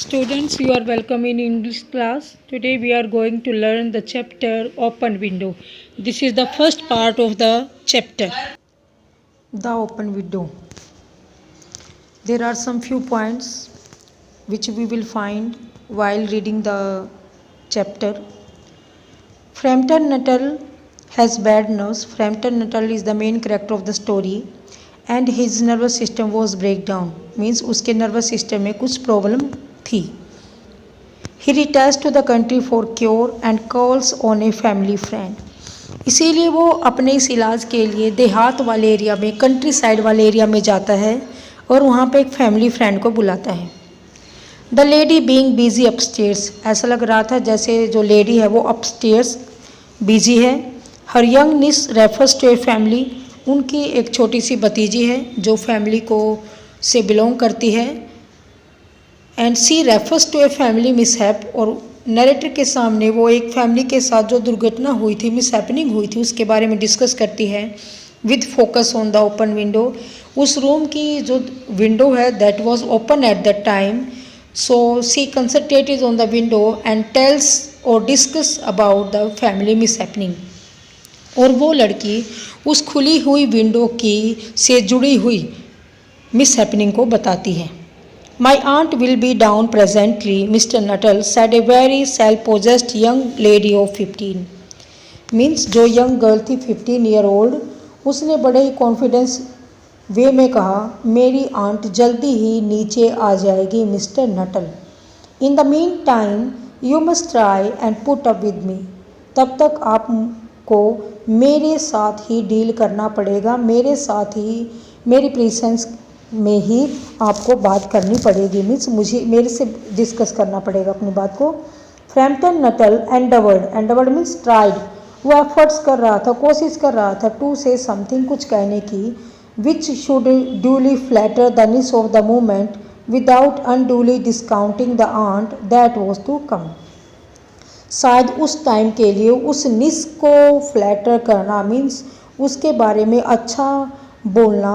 Students, you are welcome in English class. Today we are going to learn the chapter Open Window. This is the first part of the chapter. The open window. There are some few points which we will find while reading the chapter. Frampton Nuttall has bad nerves. Frampton Nuttall is the main character of the story and his nervous system was breakdown. Means उसके nervous system में कुछ problem थी. He returns to the country for cure and calls on a family friend. इसीलिए वो अपने इस इलाज के लिए देहात वाले एरिया में, कंट्री साइड वाले एरिया में जाता है और वहाँ पे एक फैमिली फ्रेंड को बुलाता है. The lady being busy upstairs, ऐसा लग रहा था जैसे जो लेडी है वो अपस्टेयर्स बिजी है. हर यंग निस रेफर्स टू ए फैमिली, उनकी एक छोटी सी भतीजी है जो फैमिली को से बिलोंग करती है. And she refers to a family mishap, और नरेटर के सामने वो एक फैमिली के साथ जो दुर्घटना हुई थी, मिसहैपनिंग हुई थी, उसके बारे में डिस्कस करती है. With focus on the open window, उस रूम की जो विंडो है that was open at that time. So she concentrated on the window and tells और discuss about the family mishappening. और वो लड़की उस खुली हुई विंडो की से जुड़ी हुई मिसहैपनिंग को बताती है. My aunt will be down presently, Mr. Nuttall said a very self-possessed young lady of 15. Means जो young girl थी 15-year-old, उसने बड़े ही कॉन्फिडेंस वे में कहा, मेरी आंट जल्दी ही नीचे आ जाएगी mister Nuttall. In the mean time you must try and put up with me. तब तक आपको मेरे साथ ही डील करना पड़ेगा, मेरे साथ ही मेरी प्रेजेंस में ही आपको बात करनी पड़ेगी. मीन्स मुझे मेरे से डिस्कस करना पड़ेगा अपनी बात को. फ्रैम्पटन नटल एंडवर्ड मीन्स ट्राइड, वो एफर्ट्स कर रहा था, कोशिश कर रहा था टू से समथिंग, कुछ कहने की, which should duly flatter the niece of the moment without unduly discounting the aunt that was to come. शायद उस टाइम के लिए उस निस को फ्लैटर करना मीन्स उसके बारे में अच्छा बोलना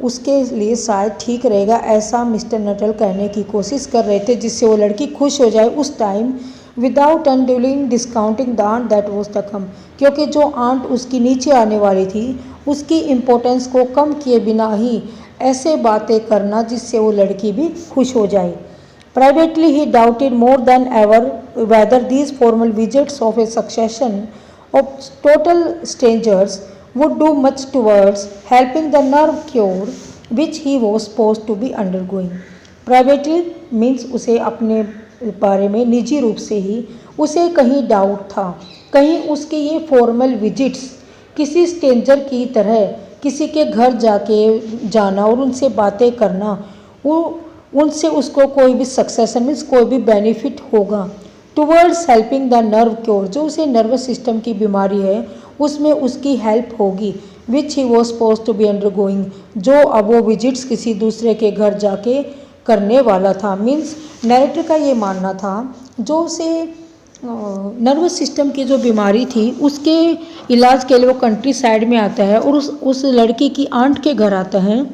उसके लिए शायद ठीक रहेगा, ऐसा मिस्टर नटल कहने की कोशिश कर रहे थे जिससे वो लड़की खुश हो जाए उस time. Without unduling discounting the aunt that was the come, क्योंकि जो आंट उसकी नीचे आने वाली थी उसकी इम्पोर्टेंस को कम किए बिना ही ऐसे बातें करना जिससे वो लड़की भी खुश हो जाए. Privately he doubted more than ever whether these formal visits of A succession of total strangers would do much towards helping the nerve cure which he was supposed to be undergoing. Privately means उसे अपने बारे में निजी रूप से ही उसे कहीं doubt था, कहीं उसके ये फॉर्मल विजिट्स किसी स्ट्रेंजर की तरह किसी के घर जाके जाना और उनसे बातें करना, वो उनसे उसको कोई भी सक्सेशन मीन्स कोई भी बेनिफिट होगा. Towards helping the nerve cure, जो उसे नर्वस सिस्टम की बीमारी है उसमें उसकी हेल्प होगी. Which he was suppose to be undergoing, जो अब वो विजिट्स किसी दूसरे के घर जाके करने वाला था. मीन्स नरेटर का ये मानना था जो उसे नर्वस सिस्टम की जो बीमारी थी उसके इलाज के लिए वो कंट्री साइड में आता है और उस लड़की की आंट के घर आता है.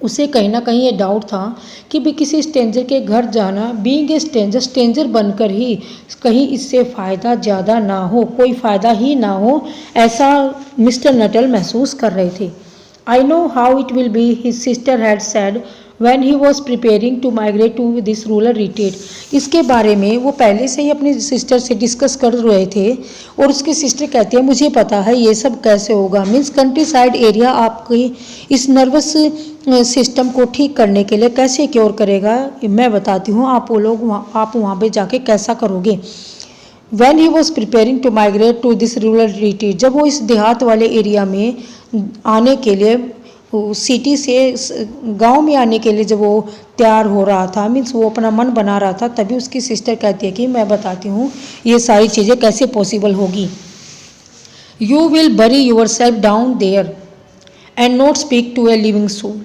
उसे कहीं ना कहीं ये डाउट था कि भी किसी स्ट्रेंजर के घर जाना, बीइंग ए स्ट्रेंजर बनकर ही कहीं इससे फ़ायदा ज़्यादा ना हो, कोई फ़ायदा ही ना हो, ऐसा मिस्टर नटल महसूस कर रहे थे. I know how it will be, his sister had said when he was preparing to migrate to this rural retreat. इसके बारे में वो पहले से ही अपनी सिस्टर से डिस्कस कर रहे थे और उसकी सिस्टर कहती है मुझे पता है ये सब कैसे होगा. मीन्स कंट्री साइड एरिया आपकी इस नर्वस सिस्टम को ठीक करने के लिए कैसे क्योर करेगा, मैं बताती हूँ, आप वहाँ पे जाके कैसा करोगे. When he was preparing to migrate to this rural retreat, जब वो इस देहात वाले एरिया में आने के लिए, सिटी से गांव में आने के लिए जब वो तैयार हो रहा था, मीन्स वो अपना मन बना रहा था, तभी उसकी सिस्टर कहती है कि मैं बताती हूँ ये सारी चीज़ें कैसे पॉसिबल होगी. You will bury yourself down there and not speak to a living soul.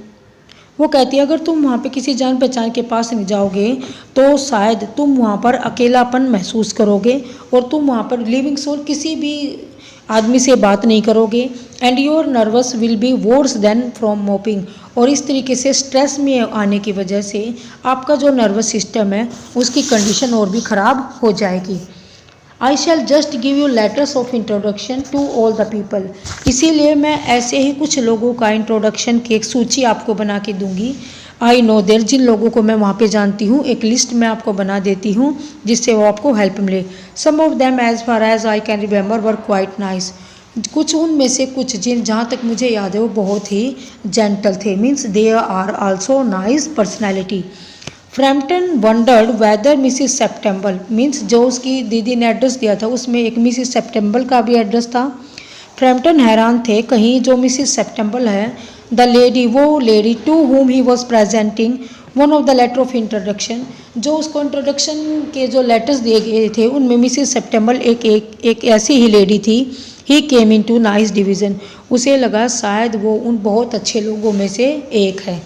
वो कहती है अगर तुम वहाँ पे किसी जान पहचान के पास नहीं जाओगे तो शायद तुम वहाँ पर अकेलापन महसूस करोगे और तुम वहाँ पर लिविंग सोल किसी भी आदमी से बात नहीं करोगे, and your nervous will be worse than from mopping, और इस तरीके से स्ट्रेस में आने की वजह से आपका जो नर्वस सिस्टम है उसकी कंडीशन और भी ख़राब हो जाएगी। I shall just give you letters of introduction to all the people, इसीलिए मैं ऐसे ही कुछ लोगों का इंट्रोडक्शन की एक सूची आपको बना के दूंगी। आई नो देर, जिन लोगों को मैं वहाँ पे जानती हूँ, एक लिस्ट मैं आपको बना देती हूँ जिससे वो आपको हेल्प मिले। Some of them as far as I can remember were quite nice, कुछ उनमें से कुछ जिन जहाँ तक मुझे याद है वो बहुत ही जेंटल थे, means they are also nice personality. Frampton wondered whether Mrs Septemble, means जो उसकी दीदी ने एड्रेस दिया था उसमें एक मिसिस सेप्टेम्बल का भी एड्रेस था। फ्रैम्पटन हैरान थे कहीं जो मिसिस सेप्टेम्बल है, द लेडी, वो lady to whom he was presenting one of the letter of introduction, जो उसको इंट्रोडक्शन के जो लेटर्स दिए गए थे उनमें मिसिस सेप्टेम्बल एक ऐसी ही लेडी थी। ही केम इन टू नाइस डिवीज़न, उसे लगा शायद वो उन बहुत अच्छे लोगों में से एक है।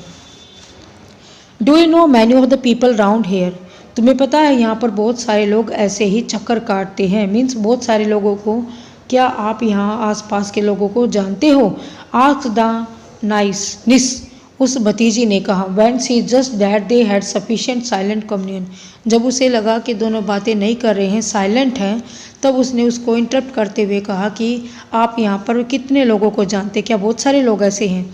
Do you know many of the people round here, तुम्हें पता है यहाँ पर बहुत सारे लोग ऐसे ही चक्कर काटते हैं, मीन्स बहुत सारे लोगों को, क्या आप यहाँ आसपास के लोगों को जानते हो? आस्क द निस, उस भतीजी ने कहा। When she just that they had sufficient silent communion, जब उसे लगा कि दोनों बातें नहीं कर रहे हैं, साइलेंट हैं, तब उसने उसको इंटरप्ट करते हुए कहा कि आप यहाँ पर कितने लोगों को जानते, क्या बहुत सारे लोग ऐसे हैं?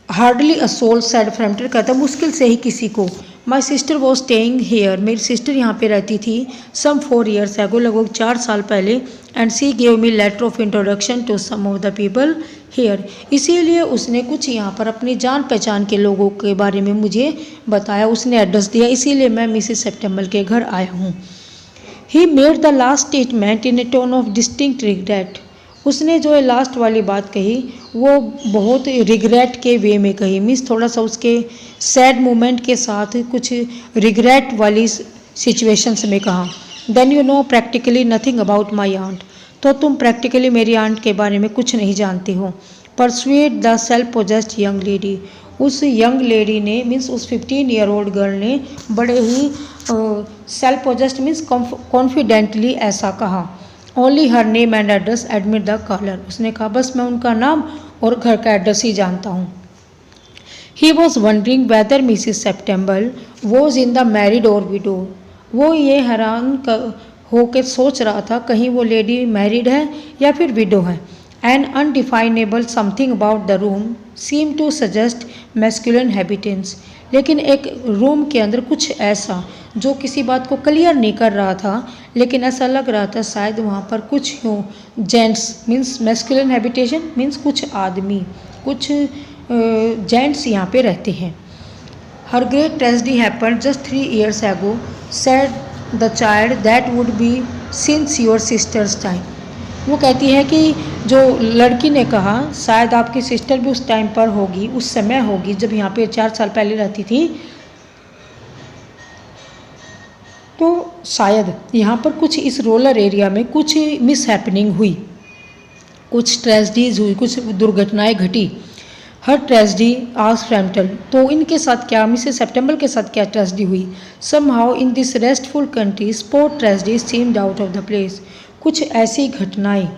Hardly a soul, said Framton कहता, मुश्किल से ही किसी को। My sister was staying here, मेरी सिस्टर यहाँ पे रहती थी। सम 4 years एगो, लगभग 4 साल पहले। And she gave me letter of introduction to some of the people here, इसीलिए उसने कुछ यहाँ पर अपनी जान पहचान के लोगों के बारे में मुझे बताया, उसने एड्रेस दिया, इसीलिए मैं मिसेस सेप्टेम्बल के घर आया हूँ। He made the last statement in A tone of distinct regret, उसने जो है लास्ट वाली बात कही वो बहुत रिग्रेट के वे में कही, मीन्स थोड़ा सा उसके सैड मोमेंट के साथ कुछ रिग्रेट वाली सिचुएशंस में कहा। Then you know practically nothing about my aunt, तो तुम प्रैक्टिकली मेरी आंट के बारे में कुछ नहीं जानते हो। Persuade the self possessed young lady, उस यंग लेडी ने, मीन्स उस 15 year old गर्ल ने बड़े ही सेल्फ पोजेस्ड मीन्स कॉन्फिडेंटली ऐसा कहा। Only her name and address admit the caller, उसने कहा बस मैं उनका नाम और घर का एड्रेस ही जानता हूँ। He was wondering whether Mrs Septemble was in the married or widow, वो ये हैरान होकर सोच रहा था कहीं वो लेडी मैरिड है या फिर विडो है। An undefinable something about the room seem to suggest masculine habitance, लेकिन एक रूम के अंदर कुछ ऐसा जो किसी बात को क्लियर नहीं कर रहा था, लेकिन ऐसा लग रहा था शायद वहाँ पर कुछ gents, means masculine habitation means कुछ आदमी, कुछ जेंट्स यहाँ पे रहते हैं। Her great tragedy happened just 3 years ago, said the child that would be since your sister's time, वो कहती है कि जो लड़की ने कहा शायद आपकी सिस्टर भी उस टाइम पर होगी, उस समय होगी जब यहाँ पे 4 साल पहले रहती थी, तो शायद यहाँ पर कुछ इस रूरल एरिया में कुछ मिस हैपनिंग हुई, कुछ ट्रेजेडीज हुई, कुछ दुर्घटनाएं घटी। हर ट्रेजेडी आज फ्रैम्पटन, तो इनके साथ क्या, मिसेस सेप्टेम्बल के साथ क्या ट्रेजेडी हुई? Somehow in this restful country sport tragedy seemed out of the place, कुछ ऐसी घटनाएं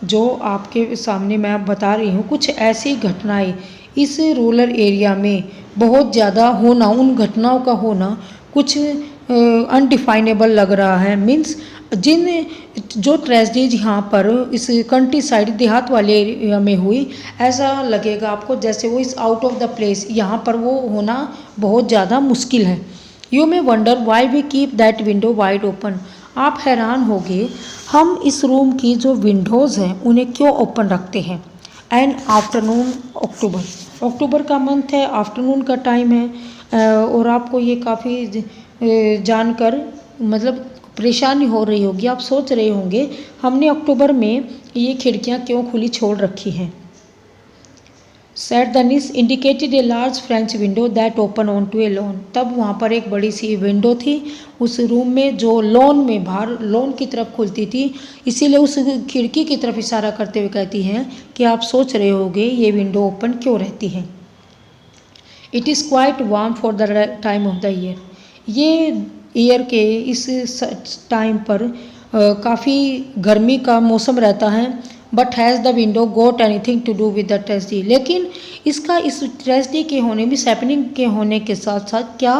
जो आपके सामने मैं बता रही हूँ, कुछ ऐसी घटनाएं इस रूरल एरिया में बहुत ज़्यादा होना, उन घटनाओं का होना कुछ अनडिफाइनेबल लग रहा है, मीन्स जिन जो ट्रेजेडीज यहाँ पर इस कंट्री साइड देहात वाले एरिया में हुई, ऐसा लगेगा आपको जैसे वो इस आउट ऑफ द प्लेस, यहाँ पर वो होना बहुत ज़्यादा मुश्किल है। You may wonder why we keep that window wide open, आप हैरान होंगे हम इस रूम की जो विंडोज़ हैं उन्हें क्यों ओपन रखते हैं। एंड आफ्टरनून अक्टूबर, अक्टूबर का मंथ है, आफ्टरनून का टाइम है, और आपको ये काफ़ी जानकर मतलब परेशानी हो रही होगी, आप सोच रहे होंगे हमने अक्टूबर में ये खिड़कियाँ क्यों खुली छोड़ रखी हैं। Said the niece indicated a large French window that open on to a lawn, तब वहाँ पर एक बड़ी सी विंडो थी उस रूम में जो लॉन में बाहर लॉन की तरफ खुलती थी, इसीलिए उस खिड़की की तरफ इशारा करते हुए कहती हैं कि आप सोच रहे होंगे ये विंडो ओपन क्यों रहती है। It is quite warm for the time of the year, ये ईयर के इस टाइम पर काफ़ी गर्मी का मौसम रहता है। But has the window got anything to do with the tragedy, लेकिन इसका इस ट्रेजिडी के होने, मिस हैपनिंग के होने के साथ साथ क्या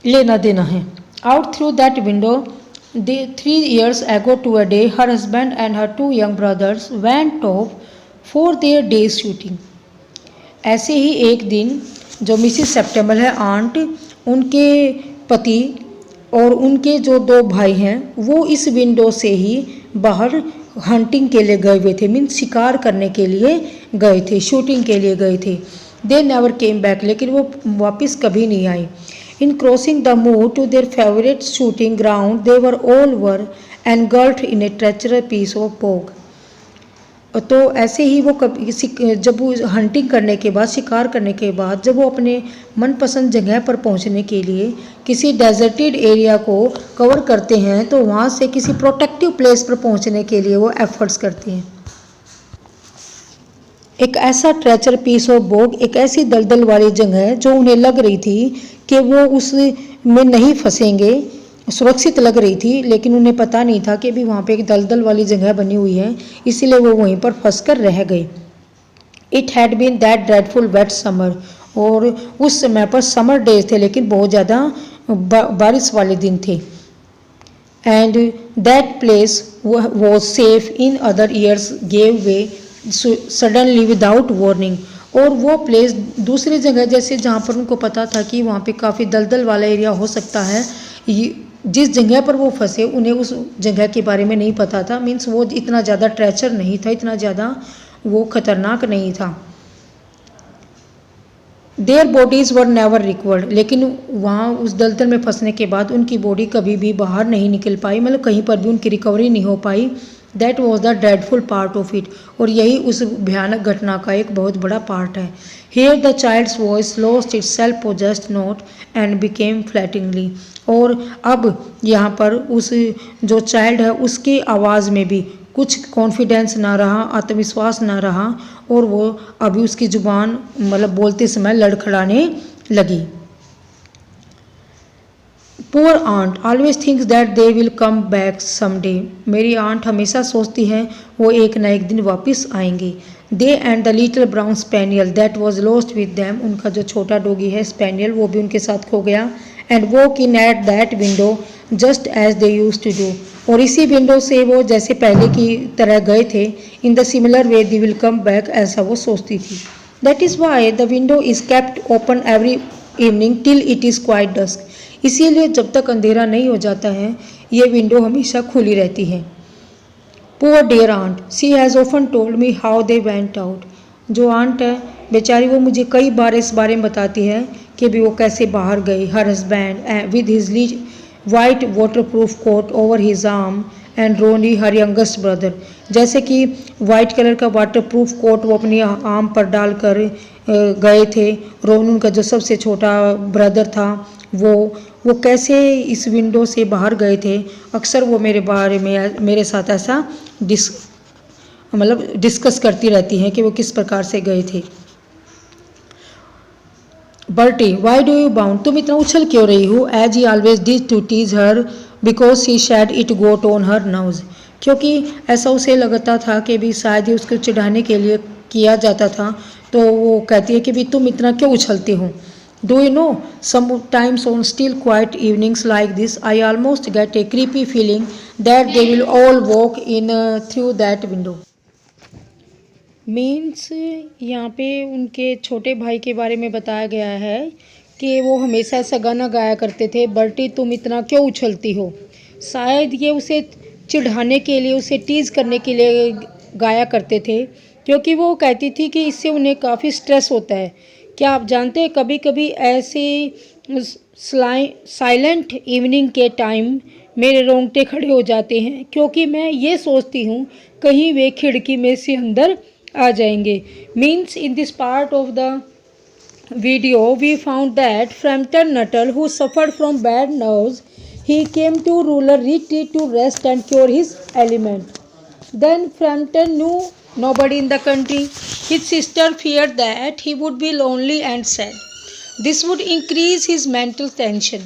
लेना देना है। Out through that window they 3 years ago to a day her husband and her 2 young brothers went off for their day's shooting। ऐसे ही एक दिन जो मिसिस सेप्टेम्बर है आंट, उनके पति और उनके जो 2 भाई हैं वो इस विंडो से ही बाहर हंटिंग के लिए गए हुए थे, मीन्स शिकार करने के लिए गए थे, शूटिंग के लिए गए थे। दे नेवर केम बैक, लेकिन वो वापस कभी नहीं आए। In crossing the move to their favourite shooting ground they were all were engulfed in a treacherous piece of bog. तो ऐसे ही वो जब वो हंटिंग करने के बाद, शिकार करने के बाद, जब वो अपने मनपसंद जगह पर पहुंचने के लिए किसी डेजर्टेड एरिया को कवर करते हैं तो वहाँ से किसी प्रोटेक्टिव प्लेस पर पहुंचने के लिए वो एफर्ट्स करते हैं। एक ऐसा ट्रेचर पीस ऑफ बोग, एक ऐसी दलदल वाली जगह जो उन्हें लग रही थी कि वो उसमें नहीं फंसेंगे, सुरक्षित लग रही थी, लेकिन उन्हें पता नहीं था कि भी वहाँ पे एक दलदल वाली जगह बनी हुई है, इसीलिए वो वहीं पर फंस कर रह गए। It had been that dreadful wet summer, और उस समय पर समर डेज थे, लेकिन बहुत ज़्यादा बारिश वाले दिन थे। And that place was safe in other years gave way suddenly without warning, और वो प्लेस दूसरी जगह जैसे जहाँ पर उनको पता था कि वहाँ पे काफ़ी दलदल वाला एरिया हो सकता है, जिस जगह पर वो फंसे उन्हें उस जगह के बारे में नहीं पता था, मीन्स वो इतना ज़्यादा ट्रेचर नहीं था, इतना ज़्यादा वो खतरनाक नहीं था। Their bodies were never recovered, लेकिन वहाँ उस दलदल में फंसने के बाद उनकी बॉडी कभी भी बाहर नहीं निकल पाई, मतलब कहीं पर भी उनकी रिकवरी नहीं हो पाई। That was the dreadful part of it, और यही उस भयानक घटना का एक बहुत बड़ा पार्ट है। Here the child's voice lost its self possessed note and became falteringly, और अब यहाँ पर उस जो चाइल्ड है उसकी आवाज़ में भी कुछ कॉन्फिडेंस ना रहा, आत्मविश्वास ना रहा, और वो अभी उसकी ज़ुबान मतलब बोलते समय लड़खड़ाने लगी। Poor aunt always thinks that they will come back someday, मेरी आंट हमेशा सोचती है वो एक ना एक दिन वापस आएंगे। They and the little brown spaniel that was lost with them, उनका जो छोटा डॉगी है स्पेनियल वो भी उनके साथ खो गया। And walk in at that window just as they use to do, और इसी विंडो से वो जैसे पहले की तरह गए थे। In the similar way they will come back, ऐसा वो सोचती थी। That is why the window is kept open every evening till it is quite dusk, इसीलिए जब तक अंधेरा नहीं हो जाता है ये विंडो हमेशा खुली रहती है। Poor dear aunt, she has often told me how they went out, जो आंट है बेचारी वो मुझे कई बार इस बारे में बताती है कि भी वो कैसे बाहर गई। Her husband with his white waterproof coat over his arm and Ronnie her youngest brother, जैसे कि वाइट कलर का वाटर प्रूफ कोट वो अपनी आर्म पर डालकर गए थे। रोन उनका जो सबसे छोटा ब्रदर था वो कैसे इस विंडो से बाहर गए थे। अक्सर वो मेरे बारे में मेरे साथ ऐसा डिस्कस करती रहती हैं कि वो किस प्रकार से गए थे। Bertie, why do you bound, तुम इतना उछल क्यों रही हो। As he always did to tease her because he said it got on her nerves, क्योंकि ऐसा उसे लगता था कि भी शायद ही उसको चिढ़ाने के लिए किया जाता था, तो वो कहती है कि भी तुम इतना क्यों उछलते हो। Do you know sometimes on still quite evenings like this I almost gate A creepy feeling that they will all walk in through that window. Means यहाँ पे उनके छोटे भाई के बारे में बताया गया है कि वो हमेशा ऐसा गाना गाया करते थे, बर्टी तुम इतना क्यों उछलती हो। शायद ये उसे चिढ़ाने के लिए, उसे टीज़ करने के लिए गाया करते थे, क्योंकि वो कहती थी कि इससे उन्हें काफ़ी स्ट्रेस होता है। क्या आप जानते हैं कभी कभी ऐसे साइलेंट इवनिंग के टाइम मेरे रोंगटे खड़े हो जाते हैं, क्योंकि मैं ये सोचती हूँ कहीं वे खिड़की में से अंदर आ जाएंगे। Means in this part of the video we found that Framton Nuttel who suffered from bad nerves he came to rural retreat to rest and cure his ailment. Then Frampton knew nobody in the country. His sister feared that he would be lonely and sad. This would increase his mental tension.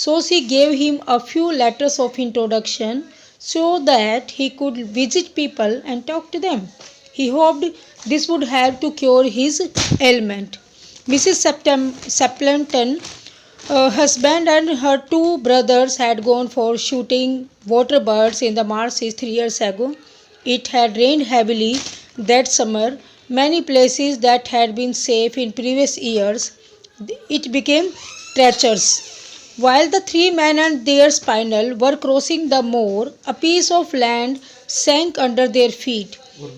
So she gave him a few letters of introduction so that he could visit people and talk to them. He hoped this would help to cure his ailment. Mrs. Seplenton, her husband and her two brothers had gone for shooting water birds in the marshes 3 years ago. It had rained heavily that summer. Many places that had been safe in previous years, it became treacherous. While the three men and their spaniel were crossing the moor, a piece of land sank under their feet.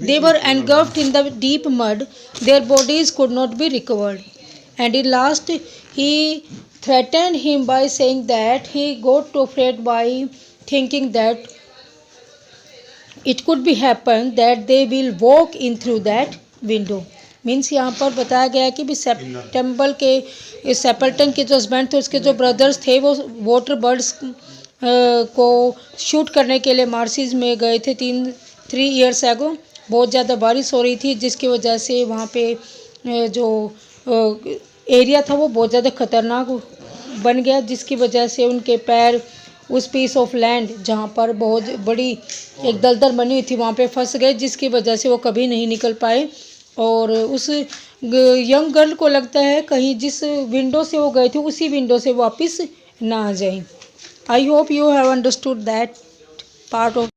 They were engulfed in the deep mud. Their bodies could not be recovered. And at last he threatened him by saying that he got too afraid by thinking that it could be happen that they will walk in through that window. Means यहाँ पर बताया गया है कि भी सेपल्टन के जो husband थे उसके जो ब्रदर्स थे वो वाटर बर्ड्स को शूट करने के लिए मार्सिस में गए थे 3 years ago. बहुत ज़्यादा बारिश हो रही थी जिसकी वजह से वहाँ पे जो एरिया था वो बहुत ज़्यादा ख़तरनाक बन गया, जिसकी वजह से उनके पैर उस पीस ऑफ लैंड जहाँ पर बहुत बड़ी एक दलदल बनी हुई थी वहाँ पे फंस गए, जिसकी वजह से वो कभी नहीं निकल पाए. और उस यंग गर्ल को लगता है कहीं जिस विंडो से वो गए थे उसी विंडो से वापस ना आ जाए. I hope you have understood that part of